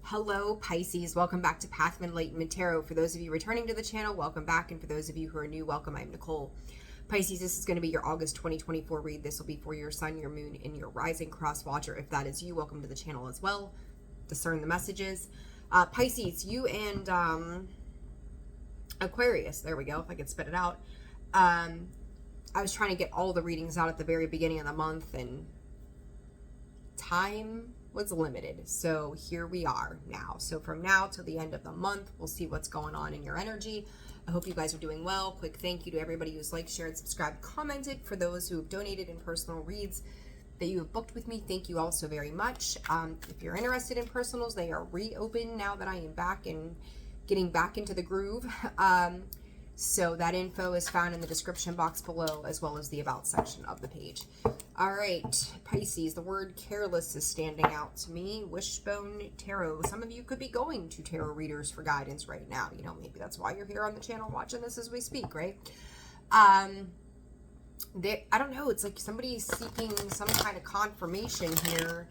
Hello, Pisces. Welcome back to Path of Enlightenment Tarot. For those of you returning to the channel, welcome back. And for those of you who are new, welcome. I'm Nicole. Pisces, this is going to be your August 2024 read. This will be for your sun, your moon, and your rising cross watcher. If that is you, welcome to the channel as well. Discern the messages. Pisces, you and Aquarius. There we go, if I could spit it out. I was trying to get all the readings out at the very beginning of the month, and time was limited, so here we are now. So from now till the end of the month, we'll see what's going on in your energy. I hope you guys are doing well. Quick thank you to everybody who's liked, shared, subscribed, commented. For those who have donated in personal reads that you have booked with me, thank you all so very much. If you're interested in personals, they are reopened now that I am back and getting back into the groove. So that info is found in the description box below, as well as the about section of the page. All right, Pisces, the word careless is standing out to me. Wishbone Tarot. Some of you could be going to tarot readers for guidance right now. You know, maybe that's why you're here on the channel watching this as we speak, right? I don't know. It's like somebody's seeking some kind of confirmation here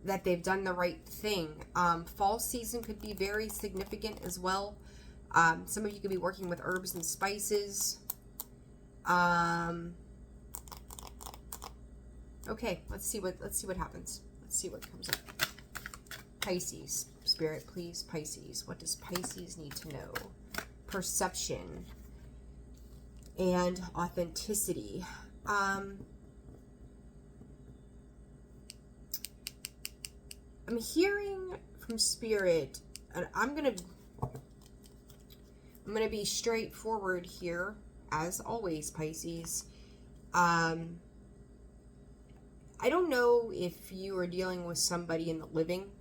that they've done the right thing. Fall season could be very significant as well. Some of you could be working with herbs and spices. Okay, let's see what happens. Let's see what comes up. Pisces, Spirit, please, Pisces. What does Pisces need to know? Perception and authenticity. I'm hearing from Spirit, and I'm gonna be straightforward here, as always, Pisces. I don't know if you are dealing with somebody in the living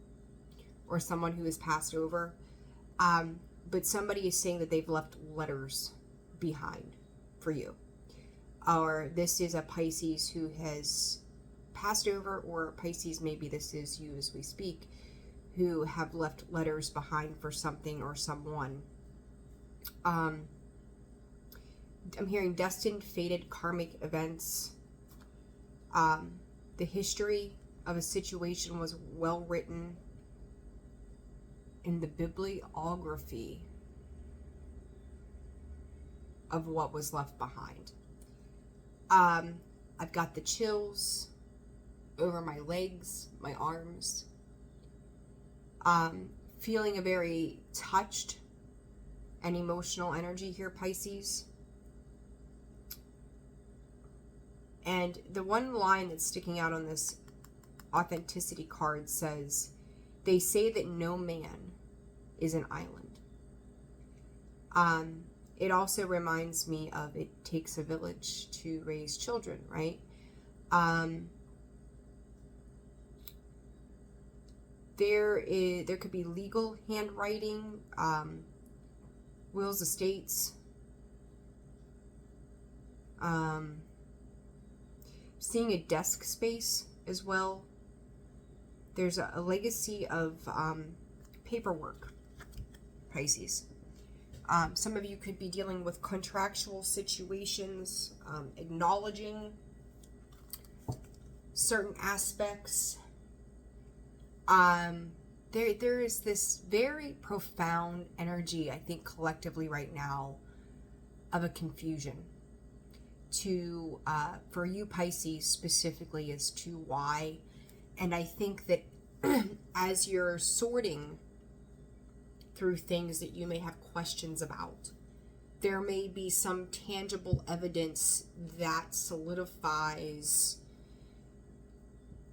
or someone who has passed over, but somebody is saying that they've left letters behind for you. Or this is a Pisces who has passed over, or Pisces, maybe this is you as we speak, who have left letters behind for something or someone. I'm hearing destined, fated, karmic events. The history of a situation was well written in the bibliography of what was left behind. I've got the chills over my legs, my arms. Feeling a very touched and emotional energy here, Pisces. And the one line that's sticking out on this authenticity card says, they say that no man is an island. It also reminds me of it takes a village to raise children, right? There could be legal handwriting, wills, estates, seeing a desk space as well. There's a legacy of paperwork, Pisces. Some of you could be dealing with contractual situations, acknowledging certain aspects. There is this very profound energy, I think, collectively right now, of a confusion to for you, Pisces, specifically, as to why. And I think that as you're sorting through things that you may have questions about, there may be some tangible evidence that solidifies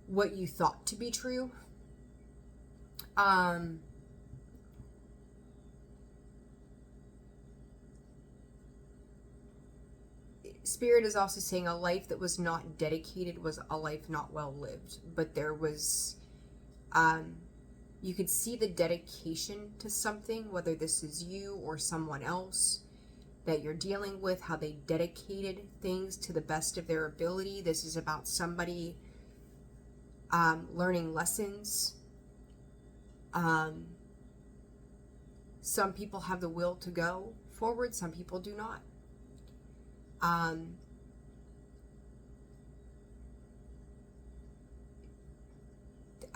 what you thought to be true. Spirit is also saying a life that was not dedicated was a life not well lived. But there was, you could see the dedication to something, whether this is you or someone else that you're dealing with, how they dedicated things to the best of their ability. This is about somebody learning lessons. Some people have the will to go forward, some people do not.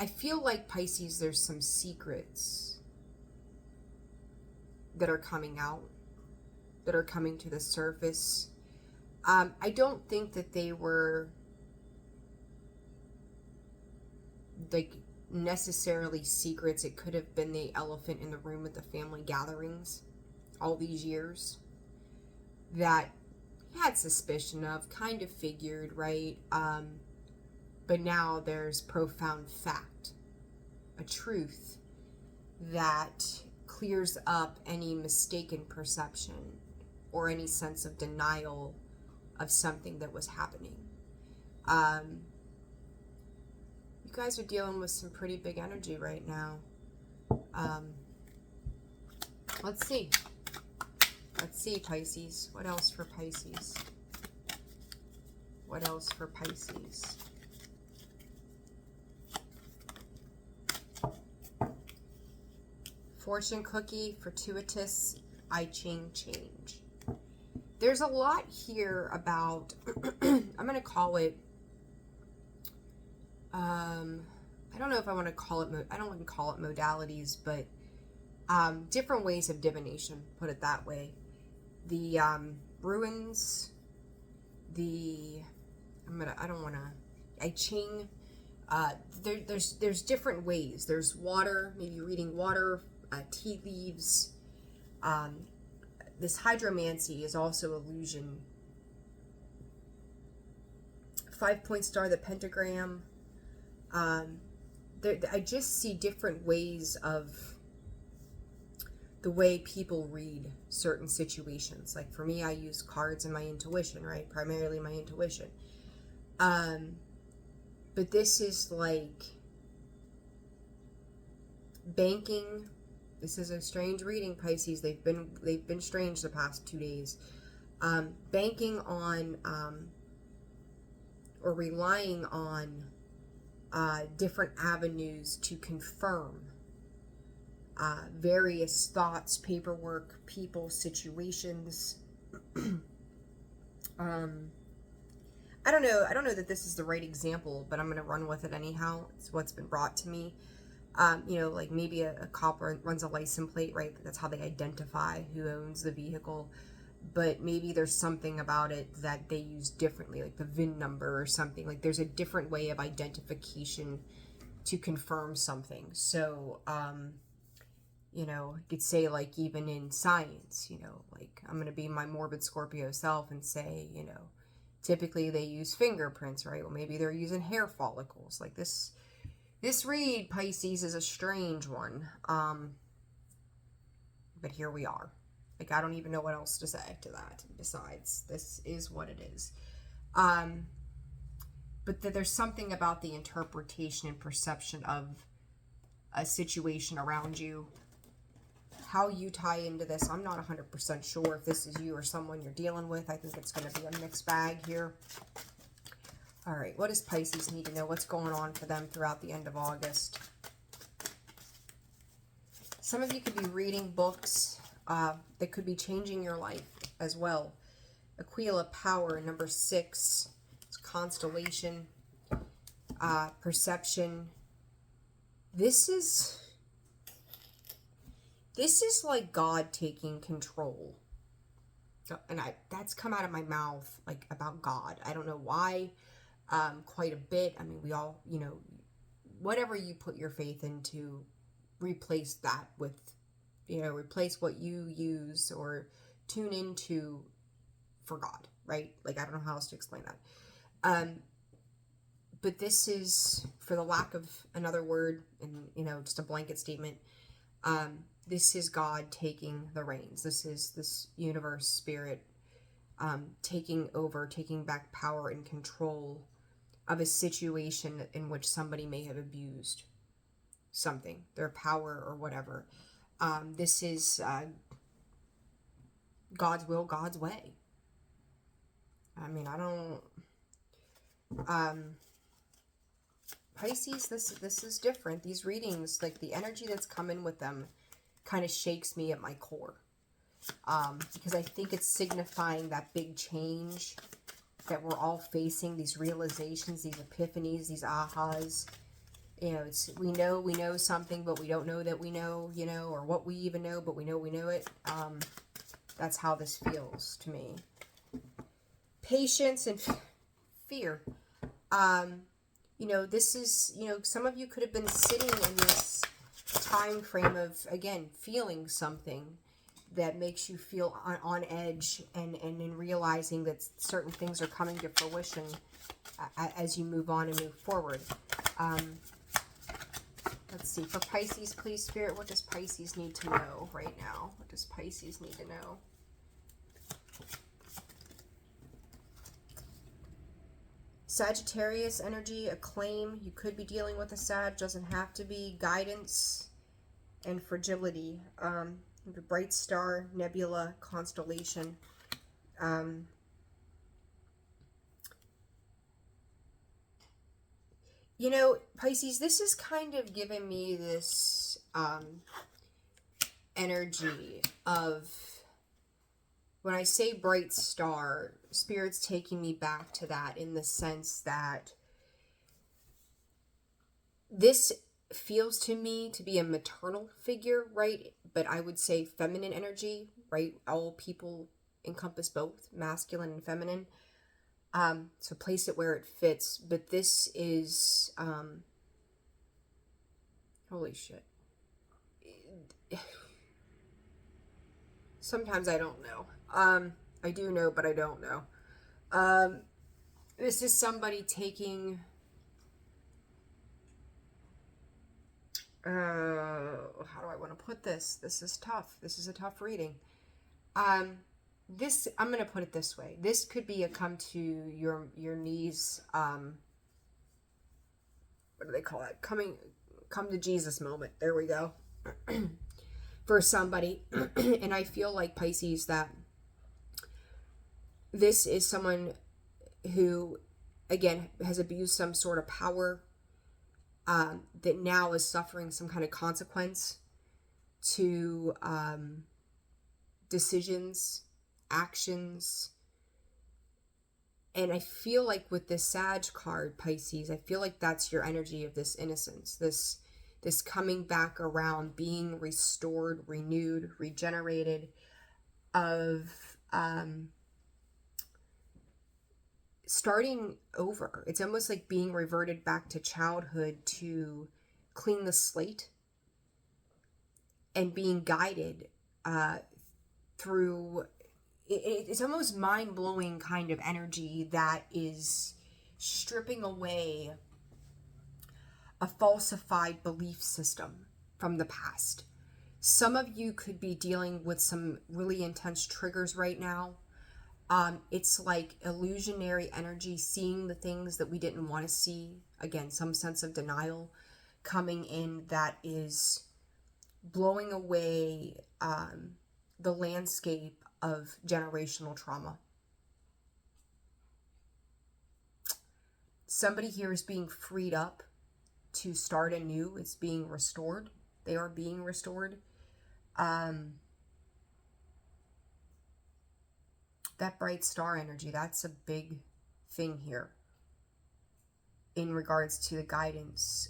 I feel like, Pisces, there's some secrets that are coming out, that are coming to the surface. I don't think that they were like necessarily secrets. It could have been the elephant in the room at the family gatherings all these years that you had suspicion of, kind of figured, right? But now there's profound fact, a truth that clears up any mistaken perception or any sense of denial of something that was happening. You guys are dealing with some pretty big energy right now. Let's see. Let's see, Pisces. What else for Pisces? What else for Pisces? Fortune cookie, fortuitous, I Ching change. There's a lot here about, I'm going to call it, I don't know if I want to call it, I don't want to call it modalities, but different ways of divination, put it that way. The ruins, I Ching, there's different ways. There's water, maybe reading water, tea leaves. This hydromancy is also illusion. 5-point star, the pentagram. I just see different ways of the way people read certain situations. Like for me, I use cards and my intuition, right? Primarily my intuition. But this is like banking. This is a strange reading, Pisces. They've been strange the past 2 days. Banking on or relying on different avenues to confirm various thoughts, paperwork, people, situations. I don't know that this is the right example, but I'm going to run with it anyhow. It's what's been brought to me. Like maybe a cop runs a license plate, right? That's how they identify who owns the vehicle. But maybe there's something about it that they use differently, like the VIN number or something. Like there's a different way of identification to confirm something. So, you could say like even in science, like I'm going to be my morbid Scorpio self and say, typically they use fingerprints, right? Well, maybe they're using hair follicles. Like this read, Pisces, is a strange one. But here we are. Like, I don't even know what else to say to that besides this is what it is. But there's something about the interpretation and perception of a situation around you. How you tie into this, I'm not 100% sure if this is you or someone you're dealing with. I think it's going to be a mixed bag here. All right, what does Pisces need to know? What's going on for them throughout the end of August? Some of you could be reading books that could be changing your life as well. Aquila, power, number 6. It's constellation, perception. This is like God taking control. And that's come out of my mouth, like, about God. I don't know why. Quite a bit. I mean, we all, whatever you put your faith into, replace that with, replace what you use or tune into for God, right? Like, I don't know how else to explain that. But this is, for the lack of another word and, just a blanket statement, this is God taking the reins. This is this universe, spirit, taking over, taking back power and control of a situation in which somebody may have abused something, their power or whatever. This is God's will, God's way. I mean, I don't... Pisces, this is different. These readings, like the energy that's coming with them kind of shakes me at my core. Because I think it's signifying that big change that we're all facing, these realizations, these epiphanies, these ahas. You know, it's, we know something, but we don't know that we know, you know, or what we even know, but we know it. That's how this feels to me. Patience and fear. You know, this is, you know, some of you could have been sitting in this time frame of, again, feeling something that makes you feel on edge, and in realizing that certain things are coming to fruition as you move on and move forward. Let's see, for Pisces, please, Spirit, what does Pisces need to know right now? What does Pisces need to know? Sagittarius energy, acclaim. You could be dealing with a Sag, doesn't have to be. Guidance and fragility. The bright star, nebula, constellation. You know, Pisces, this is kind of giving me this energy of, when I say bright star, Spirit's taking me back to that, in the sense that this feels to me to be a maternal figure, right? But I would say feminine energy, right? All people encompass both masculine and feminine. So place it where it fits. But this is, holy shit. Sometimes I don't know. I do know, but I don't know. This is somebody taking, how do I want to put this? This is tough. This is a tough reading. This, I'm going to put it this way. This could be a come to your knees, what do they call it? Come to Jesus moment. There we go. For somebody. And I feel like, Pisces, that this is someone who, again, has abused some sort of power, that now is suffering some kind of consequence to decisions, actions. And I feel like with this Sag card, Pisces, I feel like that's your energy of this innocence, this coming back around, being restored, renewed, regenerated, of starting over. It's almost like being reverted back to childhood to clean the slate, and being guided through, it's almost mind-blowing kind of energy that is stripping away a falsified belief system from the past. Some of you could be dealing with some really intense triggers right now. It's like illusionary energy, seeing the things that we didn't want to see. Again, some sense of denial coming in that is blowing away the landscape of generational trauma. Somebody here is being freed up to start anew. It's being restored. They are being restored. That bright star energy, that's a big thing here in regards to the guidance.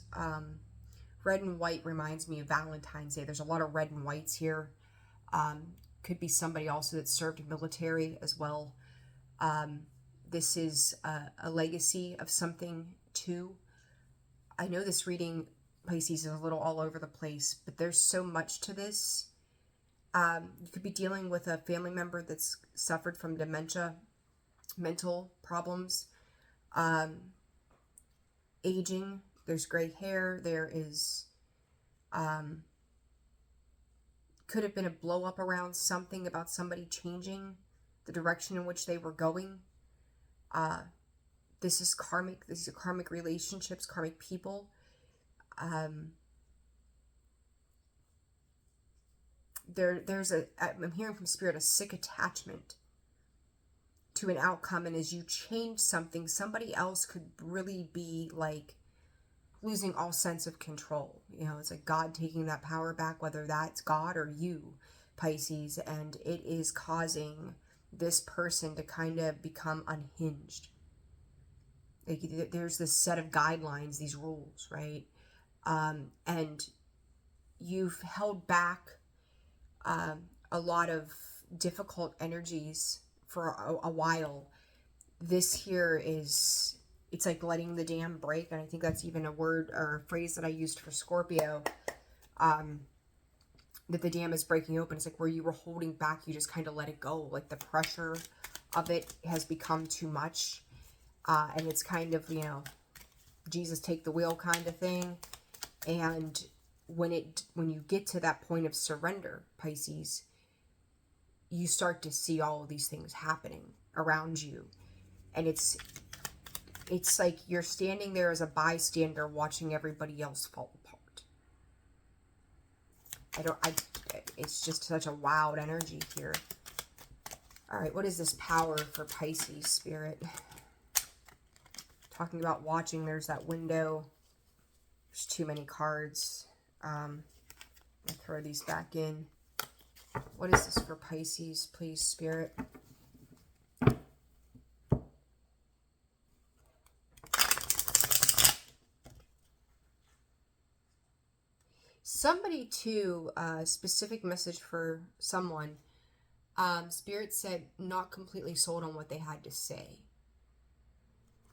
Red and white reminds me of Valentine's Day. There's a lot of red and whites here. Could be somebody also that served military as well. This is a legacy of something too. I know this reading, Pisces, is a little all over the place, but there's so much to this. You could be dealing with a family member that's suffered from dementia, mental problems, aging. There's gray hair. There is, could have been a blow up around something about somebody changing the direction in which they were going. This is karmic. These are karmic relationships, karmic people. I'm hearing from Spirit, a sick attachment to an outcome, and as you change something, somebody else could really be like losing all sense of control. You know, it's like God taking that power back, whether that's God or you, Pisces, and it is causing this person to kind of become unhinged. Like, there's this set of guidelines, these rules, right? And you've held back a lot of difficult energies for a while. This here is, it's like letting the dam break. And I think that's even a word or a phrase that I used for Scorpio, that the dam is breaking open. It's like where you were holding back, you just kind of let it go. Like the pressure of it has become too much. And it's kind of, you know, Jesus take the wheel kind of thing. And when you get to that point of surrender, Pisces, you start to see all of these things happening around you. And it's like you're standing there as a bystander watching everybody else fall apart. It's just such a wild energy here. All right, what is this power for Pisces, Spirit? Talking about watching, there's that window. There's too many cards. I'll throw these back in. What is this for Pisces, please, Spirit? Somebody too, specific message for someone. Spirit said not completely sold on what they had to say.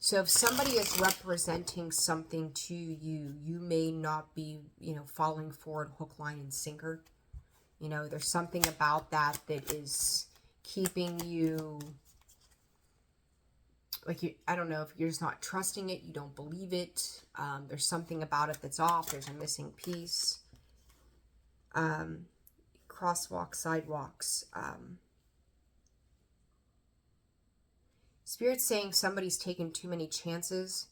So if somebody is representing something to you, you may not be, you know, falling for it hook, line, and sinker. You know, there's something about that is keeping you, like, I don't know, if you're just not trusting it, you don't believe it. There's something about it that's off. There's a missing piece. Crosswalks, sidewalks. Spirit's saying somebody's taken too many chances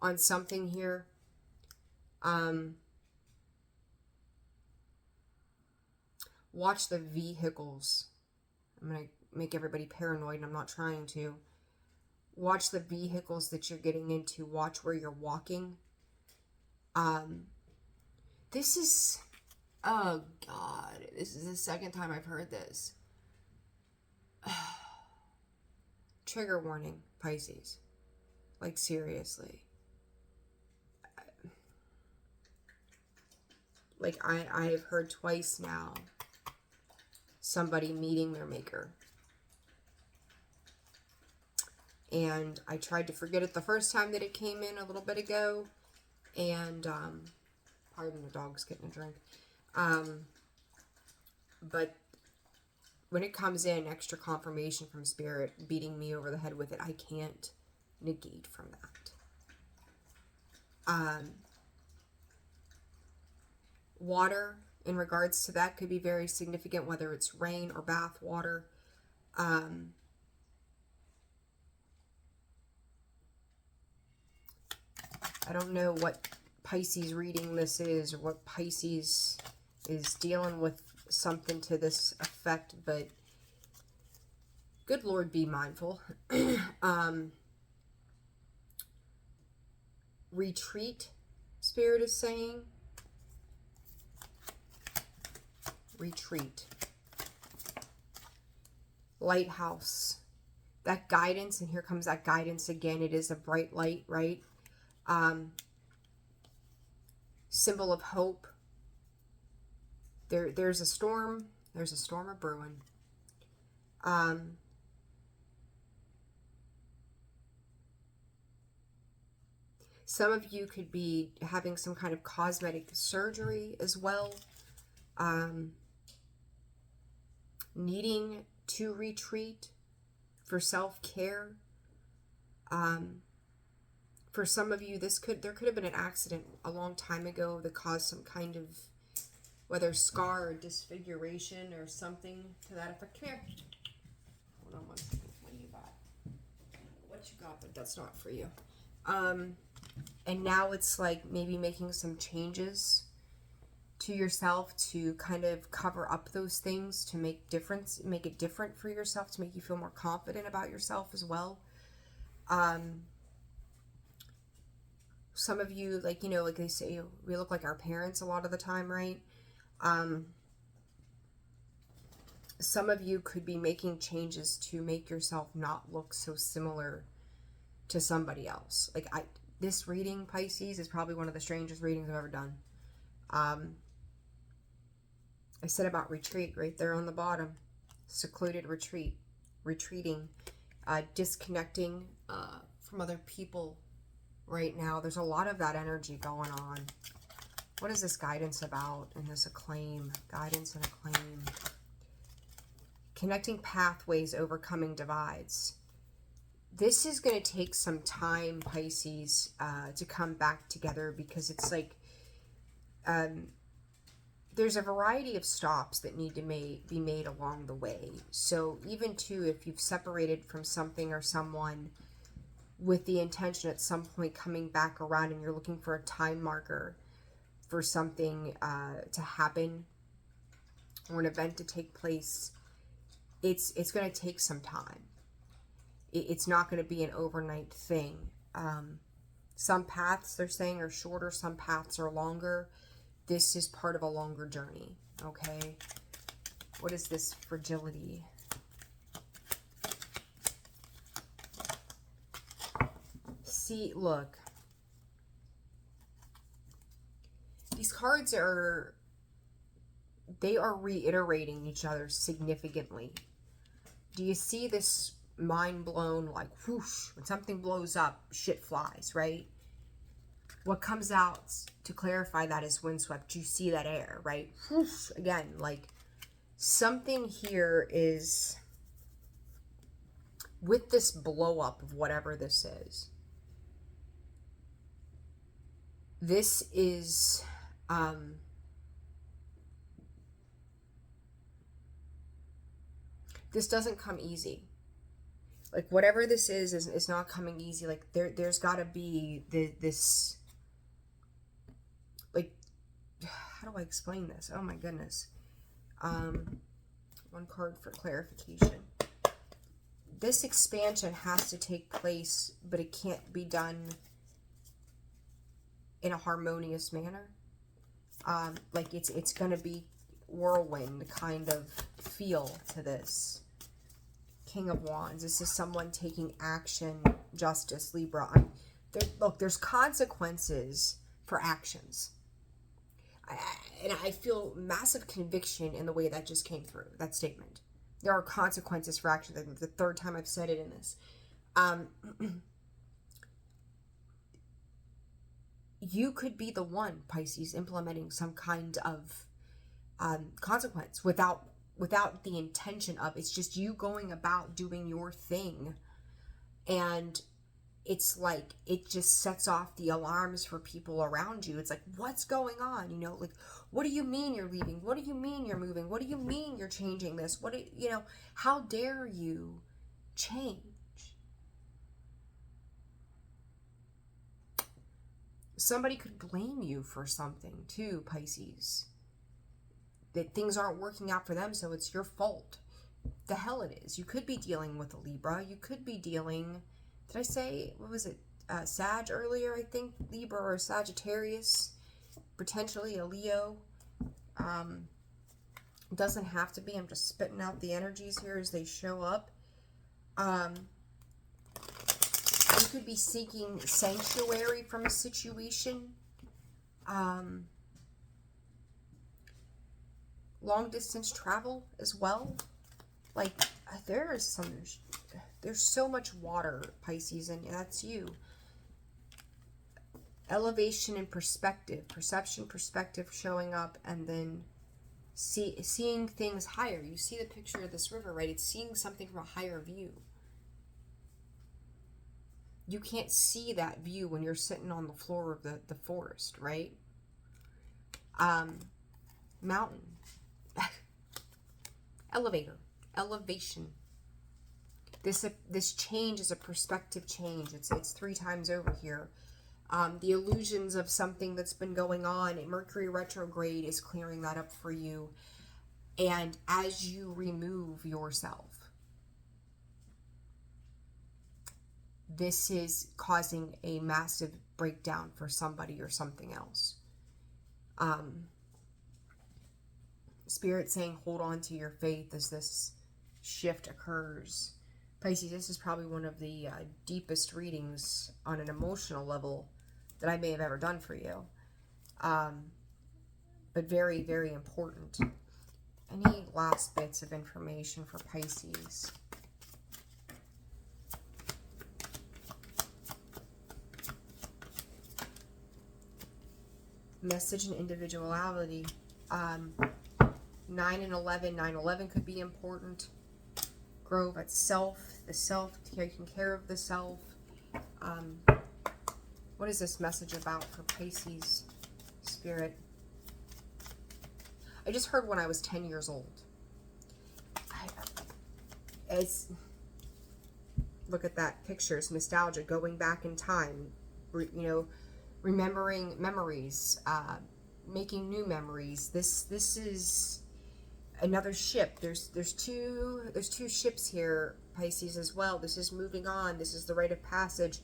on something here. Watch the vehicles. I'm going to make everybody paranoid, and I'm not trying to. Watch the vehicles that you're getting into. Watch where you're walking. This is... Oh, God. This is the second time I've heard this. Trigger warning, Pisces. Like, seriously. Like, I have heard twice now somebody meeting their maker. And I tried to forget it the first time that it came in a little bit ago. And, pardon, the dog's getting a drink. But when it comes in, extra confirmation from Spirit, beating me over the head with it, I can't negate from that. Water, in regards to that, could be very significant, whether it's rain or bath water. I don't know what Pisces reading this is, or what Pisces is dealing with something to this effect, but good Lord, be mindful. Retreat, Spirit is saying. Retreat. Lighthouse. That guidance, and here comes that guidance again. It is a bright light, right? Symbol of hope. There's a storm. There's a storm of brewing. Some of you could be having some kind of cosmetic surgery as well. Needing to retreat for self-care. For some of you, there could have been an accident a long time ago that caused some kind of, whether scar or disfiguration or something to that effect. Come here. Hold on one second. What do you got? What you got, but that's not for you. And now it's like maybe making some changes to yourself to kind of cover up those things, to make it different for yourself, to make you feel more confident about yourself as well. Some of you, like, you know, like they say, we look like our parents a lot of the time, right? Some of you could be making changes to make yourself not look so similar to somebody else. Like, this reading, Pisces, is probably one of the strangest readings I've ever done. I said about retreat right there on the bottom. Secluded retreat. Retreating. Disconnecting from other people right now. There's a lot of that energy going on. What is this guidance about in this acclaim? Guidance and acclaim. Connecting pathways, overcoming divides. This is going to take some time, Pisces, to come back together, because it's like there's a variety of stops that need to be made along the way. So even too, if you've separated from something or someone with the intention at some point coming back around, and you're looking for a time marker for something to happen or an event to take place, it's going to take some time. It's not going to be an overnight thing. Some paths, they're saying, are shorter. Some paths are longer. This is part of a longer journey, okay? What is this fragility? See, look. These cards they are reiterating each other significantly. Do you see this mind blown, like whoosh, when something blows up, shit flies, right? What comes out to clarify that is windswept. You see that air, right? Whoosh, again, like something here is with this blow up of whatever this is. This is this doesn't come easy. Like whatever this is not coming easy. Like there's got to be this, like, how do I explain this? Oh my goodness. One card for clarification. This expansion has to take place, but it can't be done in a harmonious manner. Like it's gonna be whirlwind kind of feel to this. King of Wands. This is someone taking action. Justice, Libra. Look, there's consequences for actions. And I feel massive conviction in the way that just came through, that statement. There are consequences for actions. I think the third time I've said it in this. You could be the one, Pisces, implementing some kind of consequence without the intention of, it's just you going about doing your thing. And it's like, it just sets off the alarms for people around you. It's like, what's going on? You know, like, what do you mean you're leaving? What do you mean you're moving? What do you mean you're changing this? How dare you change? Somebody could blame you for something too, Pisces. That things aren't working out for them, so it's your fault. The hell it is. You could be dealing with a Libra. You could be dealing, did I say, what was it? Sag earlier, I think. Libra or Sagittarius. Potentially a Leo. Doesn't have to be. I'm just spitting out the energies here as they show up. You could be seeking sanctuary from a situation. Long distance travel as well. Like there's so much water, Pisces, and that's you. Elevation and perspective, perception, perspective showing up, and then seeing things higher. You see the picture of this river, right? It's seeing something from a higher view. You can't see that view when you're sitting on the floor of the forest, right? Mountain. Elevator. Elevation. This change is a perspective change. It's 3 times over here. The illusions of something that's been going on in Mercury retrograde is clearing that up for you. And as you remove yourself, this is causing a massive breakdown for somebody or something else. Spirit saying, hold on to your faith as this shift occurs. Pisces, this is probably one of the deepest readings on an emotional level that I may have ever done for you. But very, very important. Any last bits of information for Pisces? Message and individuality. 9 and 11. 9/11 could be important. Growth at self. The self, taking care of the self. What is this message about for Pisces spirit? I just heard when I was 10 years old. Look at that, pictures, nostalgia, going back in time, remembering memories, making new memories. This is another ship. There's two ships here, Pisces, as well. This is moving on. This is the rite of passage.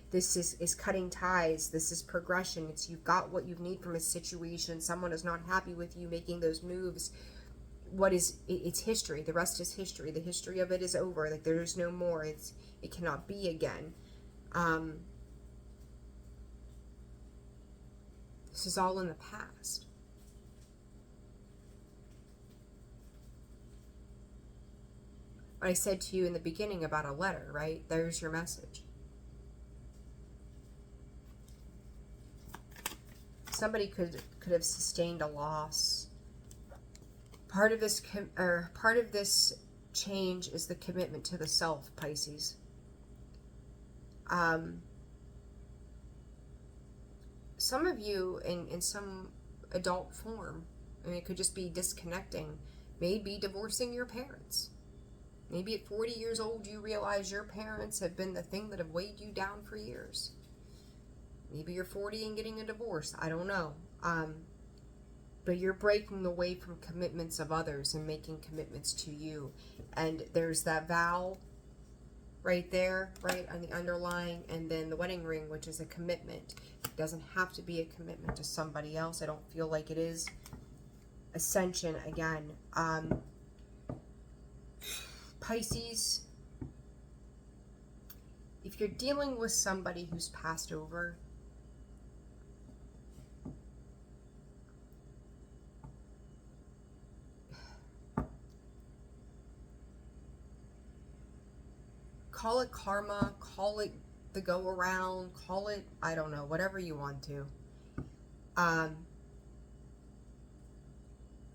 This is cutting ties. This is progression. It's you've got what you need from a situation. Someone is not happy with you making those moves. It's history. The rest is history. The history of it is over. Like, there's no more. It cannot be again. This is all in the past. What I said to you in the beginning about a letter, right? There's your message. Somebody could have sustained a loss. Part of this change is the commitment to the self, Pisces. Some of you in some adult form, I mean, it could just be disconnecting, maybe divorcing your parents. Maybe at 40 years old you realize your parents have been the thing that have weighed you down for years. Maybe you're 40 and getting a divorce. I don't know. But you're breaking away from commitments of others and making commitments to you. And there's that vow right there, right on the underlying, and then the wedding ring, which is a commitment. It doesn't have to be a commitment to somebody else. I don't feel like it is. Ascension again. Pisces, if you're dealing with somebody who's passed over, call it karma, call it the go around, call it, I don't know, whatever you want to.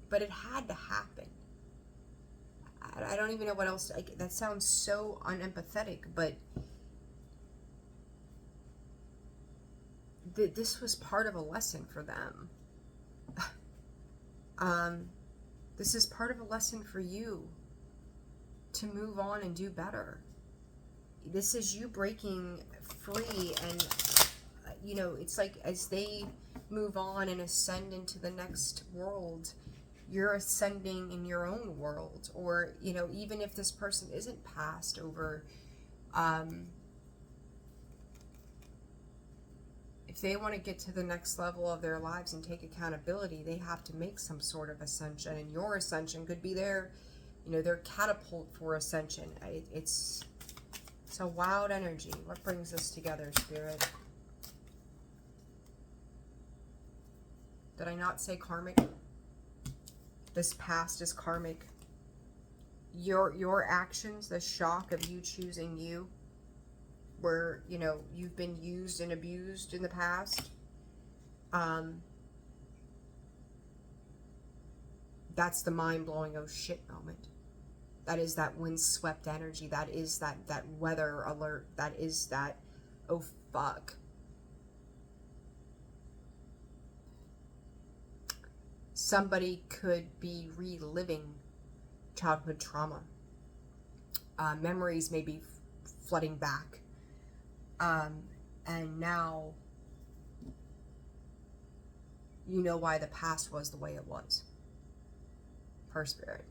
But it had to happen. I don't even know what else. That sounds so unempathetic, but this was part of a lesson for them. This is part of a lesson for you to move on and do better. This is you breaking free, and it's like as they move on and ascend into the next world, you're ascending in your own world. Or even if this person isn't passed over, if they want to get to the next level of their lives and take accountability, they have to make some sort of ascension, and your ascension could be their catapult for ascension. It's a wild energy. What brings us together, Spirit? Did I not say karmic? This past is karmic. Your actions, the shock of you choosing you, where you've been used and abused in the past. That's the mind-blowing oh shit moment. That is that windswept energy. That is that weather alert. That is that oh fuck. Somebody could be reliving childhood trauma. Memories may be flooding back. And now you know why the past was the way it was. Per Spirit.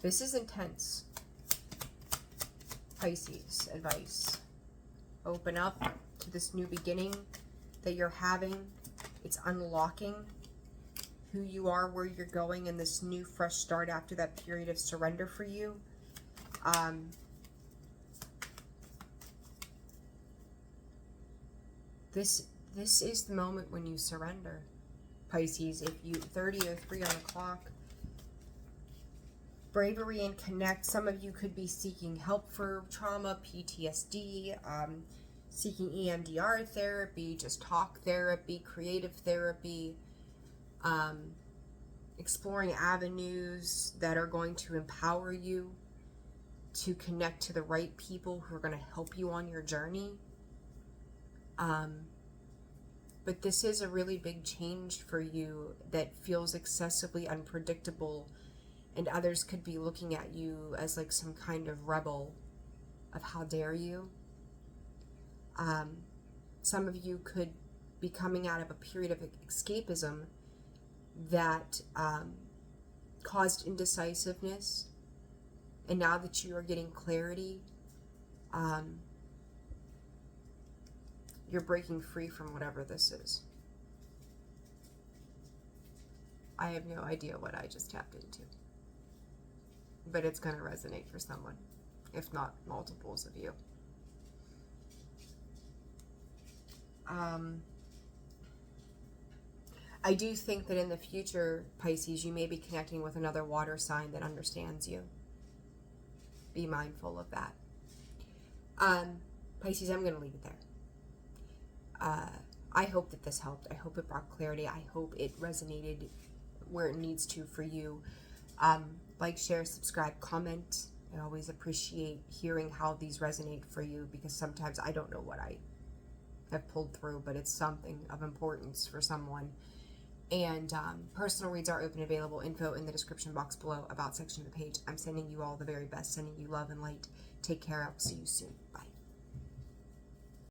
This is intense. Pisces advice. Open up to this new beginning that you're having. It's unlocking who you are, where you're going, and this new fresh start after that period of surrender for you. This is the moment when you surrender, Pisces. If you 30:03 on the clock, bravery and connect. Some of you could be seeking help for trauma, PTSD, seeking EMDR therapy, just talk therapy, creative therapy, exploring avenues that are going to empower you to connect to the right people who are going to help you on your journey. But this is a really big change for you that feels excessively unpredictable, and others could be looking at you as like some kind of rebel of how dare you. Some of you could be coming out of a period of escapism that caused indecisiveness, and now that you are getting clarity, you're breaking free from whatever this is. I have no idea what I just tapped into, but it's going to resonate for someone, if not multiples of you. I do think that in the future, Pisces, you may be connecting with another water sign that understands you. Be mindful of that. Pisces, I'm going to leave it there. I hope that this helped. I hope it brought clarity. I hope it resonated where it needs to for you. Like, share, subscribe, comment. I always appreciate hearing how these resonate for you, because sometimes I don't know what I have pulled through, but it's something of importance for someone. And personal reads are open, available. Info in the description box below, about section of the page. I'm sending you all the very best, sending you love and light. Take care. I'll see you soon.